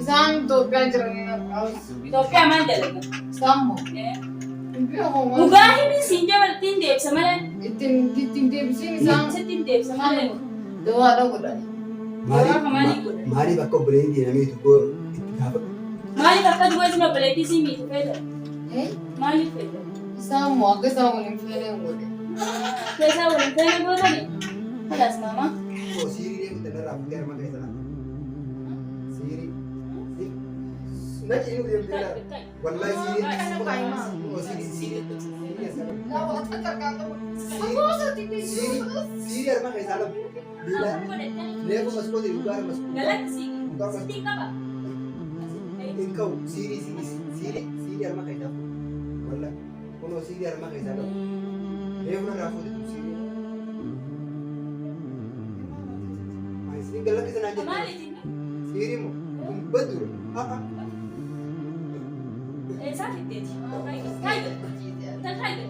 Isaan Itoophiyaa jiranidha. Itoophiyaa maal dalaga? Isaan moo? Dhugaa himi siin dabaltiin deebisa malee. Ittiin deebisiin isaan Sittiin deebisa malee. dawaadha godhani. Maaliif akka obboleeyyiin diinamee tokko itti gaafatu? Maaliif akka duwwaasuma obboleettii sii miitu fayyada? Maaliif fayyada? Isaan moo akka isaan waliin feeneen godhe. Keessaa waliin fayyada gootani? Kalaas maama. Siirii deemu tanarraa fuutee harma keessa laata? Siirii. Naqi inni deemu tanarraa. Wallahi siirii. Siirii harma keessa laata? Leeku maskooti dhugaa maskooti. Galatti sii. Sii qaba. Hin qabu siirii harma keessa laata? Wallahi kunoo siirii harma keessa laata? Leeku narraa fuutee siirii. Ini galak kita aja. Sirimu, betul. Apa? Sakit deh. Kaget. Tak kaget.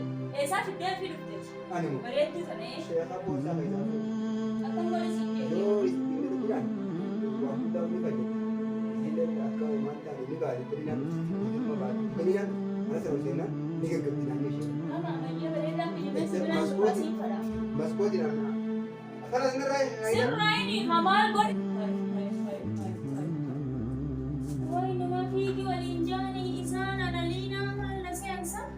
Sakit dia hidup deh. Anu. Berarti sana. Siapa bos sama itu? Akan boleh sih. Yo, itu bukan. Waktu dah ni kaje. Ini dah kau mata ini kali berinan. Berinan. Mana terusnya? Ni ke berinan ni sih. Apa? Dia berada di mana? Masko di mana? Karena Serai ni hamal god. Woi nama fiki walinjani isana dalina mana sensa?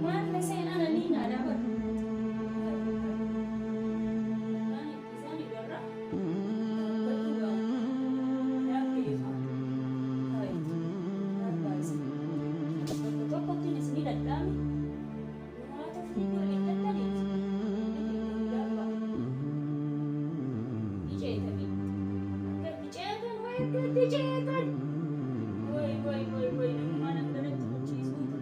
Mana sen dalina dapat. Isani berra. Betul. Tapi hai. Bagus. Betul ni sini datang. Mana tu fiki walinjani tadi. Dicetan. Woi, mana kena cuci semua.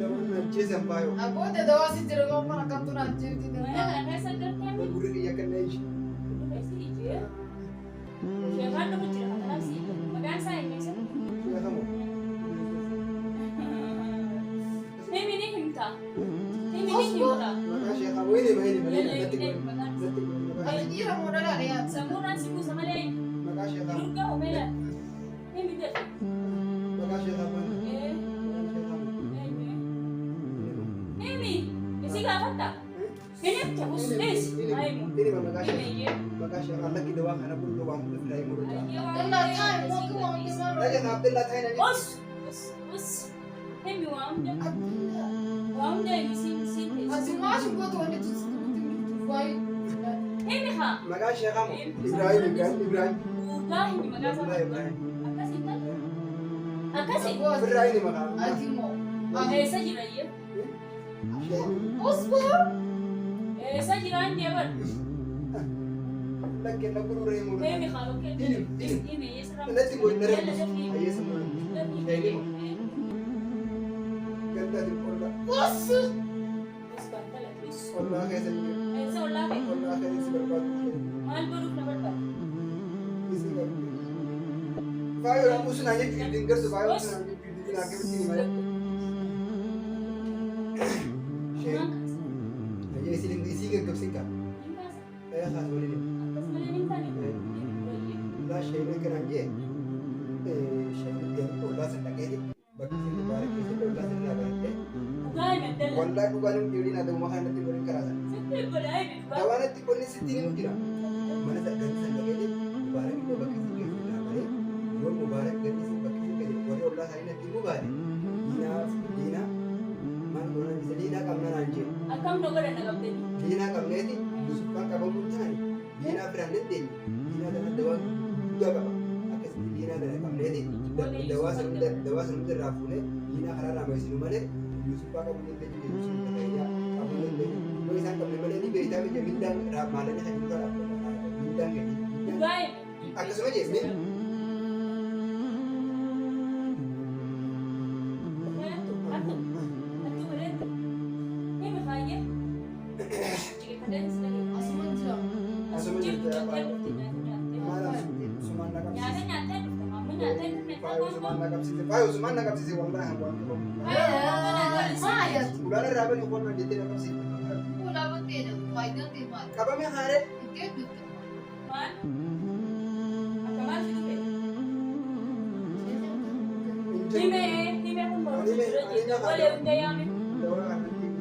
Aku tidak tahu sih jeruk apa nak kantor aja di Mana kan segernya ni? Guru dia akan naik. Itu pasti dia. Jangan lupa cerita kata sih. Makan saya ni sih. Sudah kamu. Ini himta. Ini himta. Makasih kamu ini. Ini bus please. Aimu. Ini mama Hime ye. makasha Allah ki dawa kana kullu wa mun filai mu da. Ina time mo ko mo ke maro. Daga na Abdullah tayna ni. Bus. Bus. Bus. Hime wa amda. Wa amda ni sim please. Ati maashi ko to ni tu fai. Hime ha. Makasha kamu Ibrahim. Udah hime magasa. Ibrahim. Akasi ta. Akasi. Ibrahim ni maka. Ati mo. Sajira ye. Osbor. Sajira ande bar. Lakin na guru re mu. Hime khalo ke. Ini. Hime ye sara. Nanti boy nare. Yalla dafi. Aye sama. Ini mo. Ganda di porda. Os. Bus bantala please. Allah kaisa ni. Esa wala ke. Allah kaisa si berbat. Mal baruk na barbat. Isi ka. Fayo ra musu nanya ki dingar su fayo su nanya ki dingar ke bitini mare. Shay. Aye isi ke gapsin ka. Kaya khas boleh ni. لا شيء لكن عندي شيء dia Allah senang ini bagi sini barang ini Allah senang barang والله bukan yang ada makan nanti beri kerasan kawan nanti boleh sendiri mungkin mana tak ganti senang ini barang itu bagi sini kita beri dua mubarak ganti sini bagi sini jadi boleh Allah hari nanti mubarak dina mana boleh bisa dina kamna nanti Akam doga dan agam tadi. dina kamna ini supaya kamu pun dina berani dina dan doa juga apa? Akas dina dan kamna ini dawa sebelum rafune dina karena ramai sini mana Yusuf kamu nanti jadi Yusuf kaya kamu nanti boleh sang kamna mana ini berita macam bintang rap malanya hanya juga bintang ini Baik. akas saja min asal menjadi apa? Malam suman nakap sisi wallahi bukan Maya. udah ada rapat yang pernah jadi nakap sisi Pula bante na fayda te mal. apa yang hari Ke dut.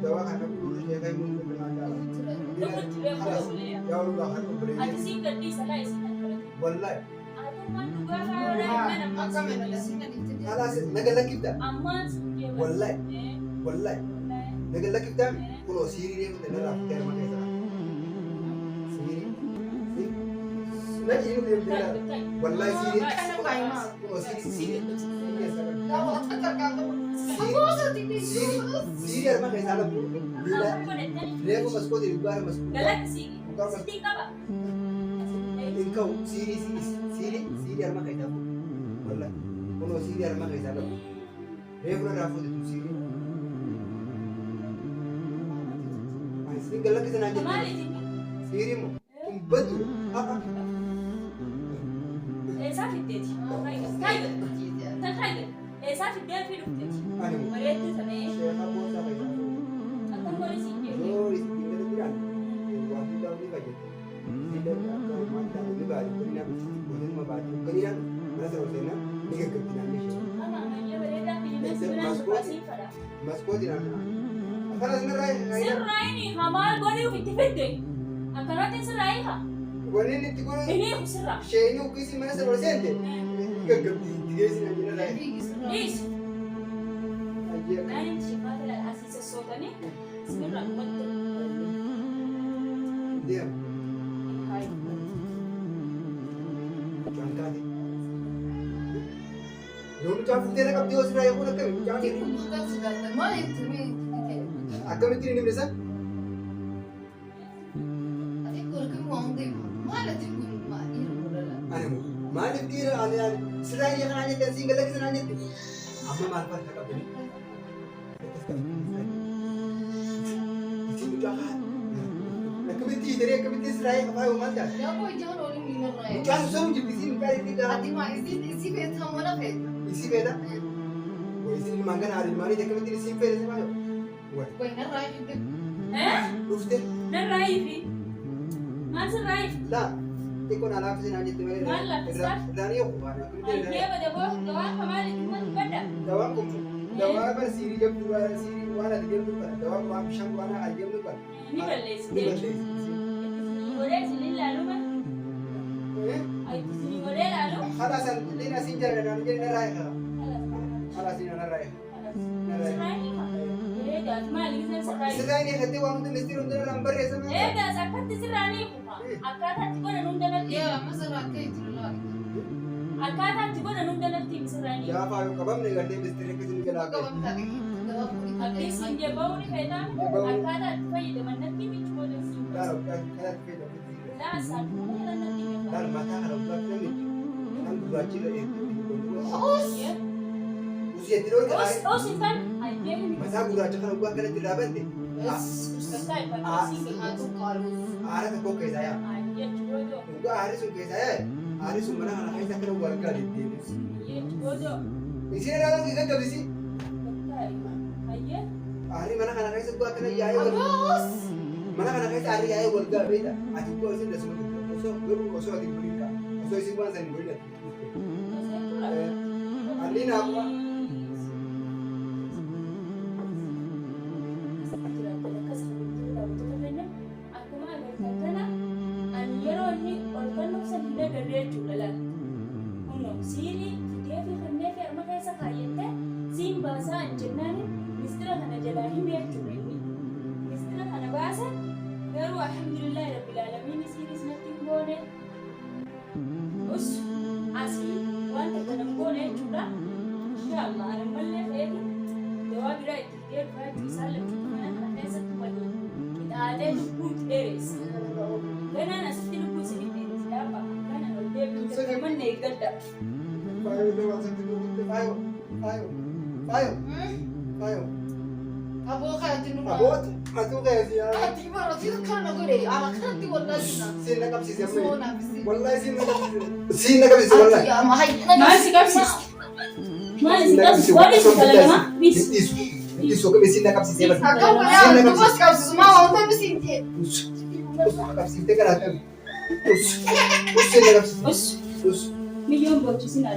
dawa kan dulu saya kayak mun berada ya Allah kan beri wallahi Aka me na lasina ni te. خلاص نقلك كده والله والله نقلك كده كله سيري ليه كده لا فكر ما كذا سيري نجي نقول والله سيري كله سيري Dawa takar ka to. Ako sa titi. سيري سيري ما كذا لا لا ليه كم مسكو دي بقى مسكو إنكو سيري سيري سيري ما كذا والله كله سيري ما كذا لا ليه كنا رافض سيري سيري قال لك إذا نجي سيري مو بدو Sirraini hamal boni ufitti fidde. Akkanatti sirraiha. Wanini tikuna Ini sirra. shayni ukisi mana sa presente gagabdi tigesi na jina rai Please. aje Nani mshikate la asisa sotani. Sirra kubattu. dia Hai. changkati yonu chafu tere kap dios rai ko nakam changki Maka sudah ma itu me te. akam tiri ni mesa Ati ko ke mo ang de. Mala ti ko ma iru bola. anu malik tira ane sirai ya kana nya single lagi sana nya amma mal par kap ni itu jahat nakam ti tere kap ti sirai ka pa umal ja Ya ko jahan oli mi na rai. jangan sem ji bisi kali tidak Ati ma isi be thamona fe. isi beda wo isi mangan hari mari dekam ti isi beda sama yo wa Ko na rai te. ufte Dan raifi. Masa raif. la iko na alafu sina jitu mele Wala, sir. ndani yo bana Dia pada bos, kawan kemarin cuma benda. dawa kum dawa bar siri jab dua siri waan ati deemtu kana dawaa waan bishaan waan adeemnu kana. Ni balleessite. Godee isin ilaaluma. Isin godee ilaalu. Haala san illee asiin jala naan jedhe narraa eegaa. Haala asiin narraa eegaa. Sirraan eegattee waan hundi ministeera hundi irraan barreeffame. Eegas akkatti sirraan eeguudha. Akkaataa itti godhan hunda natti. Yaa masarraa akka jiru laala. Akkaataa itti godhan hunda natti sirraan eeguudha. Gaafa yoo qabamne gartee ministeera akkasii jalaa gahe. Akkasiin jabaa ni fayyadamu. Akkaataa itti fayyadaman natti michu godhan siin. Laala kanatti fayyadamu. Laasaan fayyadaman natti michu. Laala mataa kana guddaa miti. Kan gurraachi ta'e. Usii itti dhoote. Oosisan ayyee. Mataa gurraacha kana guddaa kanatti dhaabante. Aara tokko keessaa yaa. Dhugaa aarri sun keessaa yaa. Aarri sun mana kana keessa akka wal gaa deddeebi'e. Isin irraa kan keessatti hojisi. Aarri mana kana keessa guddaa akkana yaa'ee wal. Mana kana keessa aarri yaa'ee wal gaa beekta. Ati guddaa isin dasuma osoo garuu osoo ati guddaa hin osoo isin waan san hin godhin. Alli naafuma.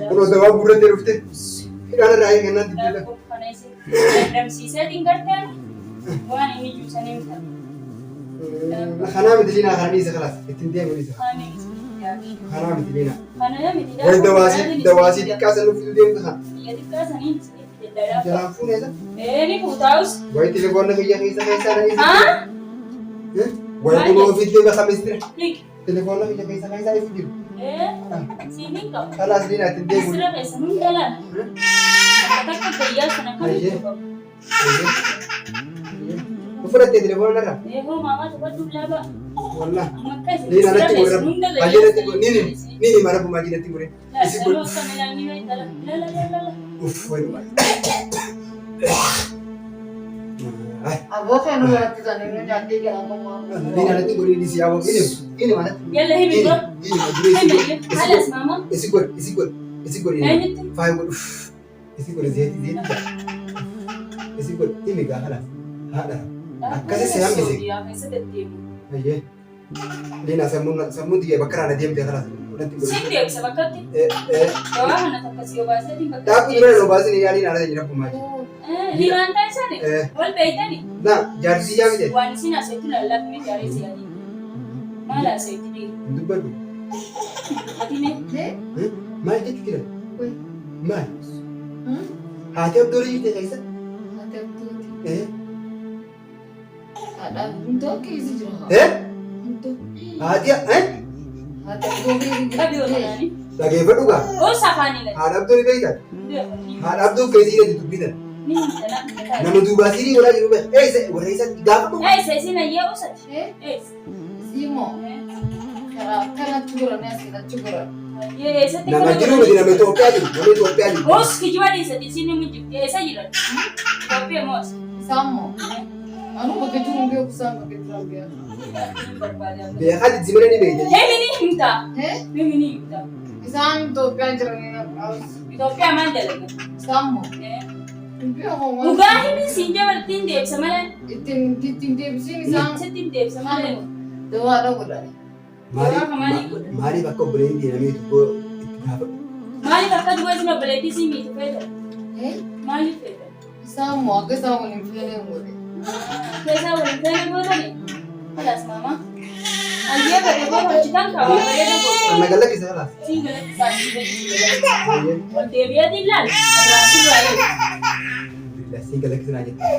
Kalau dawaa gurrattee dhufte hidhaan irraa eegannaa dibdila. Damsiisee xingartee waan inni juusanii mita. Kanaa miti liinaa kana dhiisa kalaas ittiin deemanisa. Kanaa miti liinaa. Wai dawaasii xiqqaa san nuuf deemtu sana. Xiqqaa sanii deddeebiidha. Jalaan fuuneesa. Ni fuutaa'us. Wai telefoonna kiyya keessa keessaa na dhiisa. Wai kunoo ofiitti bakka mistira. Telefoonna kiyya keessa keessaa ifu jiru. Sinin kau. Kalaas liinaa ittiin deemu. Sira keessa nun galan. Akka gayyaa sana kan qabu. Fudhattee telefoona irraa. Hoo maamaa tokko dullaba. Wallah. Liinaa natti godhe. Baay'inatti godhe. Nini mara bumaa jinatti godhe. Isi godhe. Uff wayi. Aboo kan nuti tanee nu nyaatee garaa Liinaa natti godhe ni si yaa'u. Ini mana? Yalla himi bro. Halas mama. Isi godhe. Faaya godhe. Isi godhe zeeti. Isi godhe himi gaa halas. Haadha. Akkasii si hambise. Ayyee. Liinaa sammuun xiyyaa bakka irraa deemtee kalas. Siin deebisa bakkatti. Dawaa kana takkasii obaaseetiin bakka. Daakuu dura na obaasanii yaa liinaa na jira kummaa jiru. Liinaan taasisani. Wal beeytani. Naa jaarsii yaa miti. Waan isin asheetu lallaafne jaareessi yaadii. Maal asheetti dee? Dubbadhu. Ati ne? Maal jechuun jira? Maal? Haati abdoolii jirte keessa? Haati abdoolii. Haadhaan hundoo keessa jira. Haati abdoolii. Dhageeffadhu gaa. Oo safaanii haadha abduu beektan. Haadha abduu keessi irratti dubbitan. Nama duubaa sirii walaa jiru beektan. Warra isatti gaafa dhufu. Isin ayyee usati. Simoo. Karaa kanatti goran asirratti goran. Nama jiru miti nama Itoophiyaa jiru. Nama Itoophiyaa jiru. Os kijiba dhiisati isin nama jiru. Eessa jiran? Itoophiyaa moos. Isaan moo. Anu bakka jiru hin beeku isaan bakka jiran beeku. Beekaa jijjiiranii ni beektan. Hemini himta. Hemini himta. Isaan Itoophiyaa jiranii na Itoophiyaa maal dalaga? Isaan moo. Dhugaa himi siin jabaltiin deebisa malee. Ittiin deebisiin isaan. Ittiin deebisa malee. Dawaadha godhani. Maaliif akka obboleettiin diinamee tokko itti gaafadhu? Maaliif akka duwwaa isin obboleettii siin miitu fayyada? Maaliif fayyada? Samu akka samu hin feene ngoode. Keessa waliin ta'ee boodani. Alas mama. Ayyee gadi boo hojjetan qaba bareeda gosa. Ana gala kisa alas. Siin galatti isaanii wal deebi'ee ilaal. Irraatti baay'ee. Si gala kisa na jette.